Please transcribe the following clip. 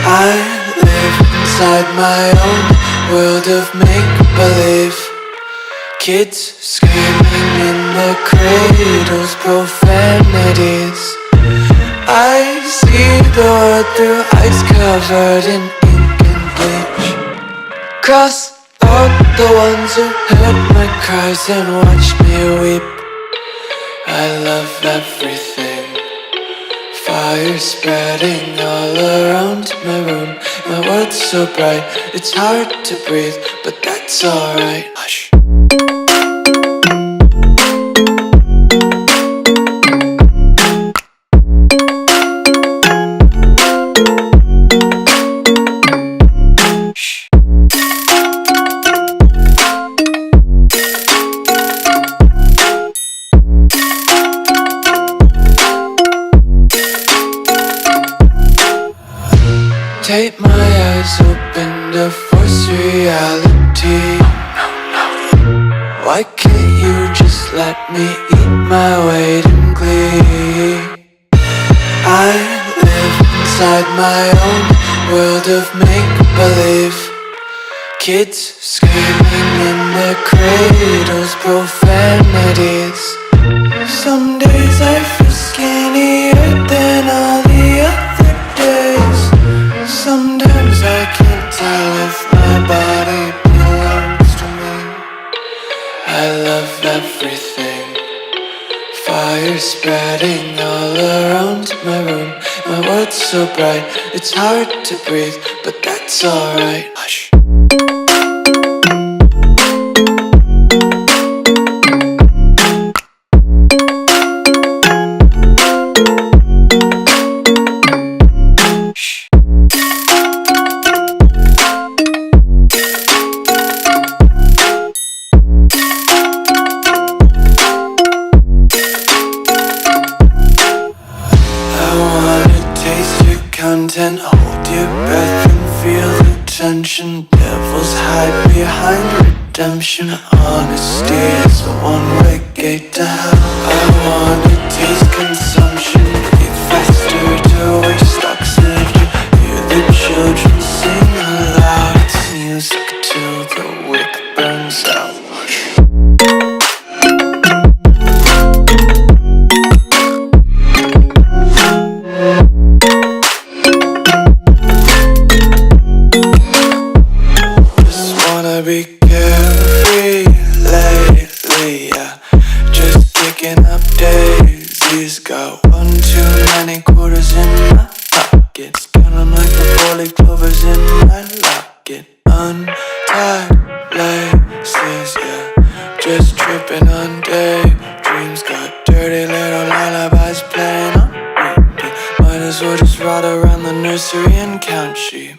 I live inside my own world of make-believe. Kids screaming in their cradles, profanities. I see the world through ice covered in ink and bleach. Cross out the ones who heard my cries and watched me weep. I love everything. Fire spreading all around my room. My world's so bright, it's hard to breathe, but that's alright. Hush. Tape my eyes open to force reality. Why can't you just let me eat my weight in glee? I live inside my own world of make-believe. Kids screaming in their cradles, profanities. Some days I feel skinnier than all the other days. Sometimes I can't tell if my body belongs to me. I love everything. Fire spreading all around my room. My world's so bright, it's hard to breathe, but that's alright. Hush. Content, hold your breath and feel the tension. Devils hide behind redemption. Honesty is a one-way gate to hell. I wanna taste consumption, breathe faster to waste oxygen. Hear the children sing aloud. It's music till the wick burns out. Be carefree lately, yeah. Just picking up daisies. Got one too many quarters in my pockets. Count 'em like the 4-leaf clovers in my locket. Untied laces, yeah. Just tripping on daydreams. Got dirty little lullabies playing on repeat. Might as well just ride around the nursery and count sheep.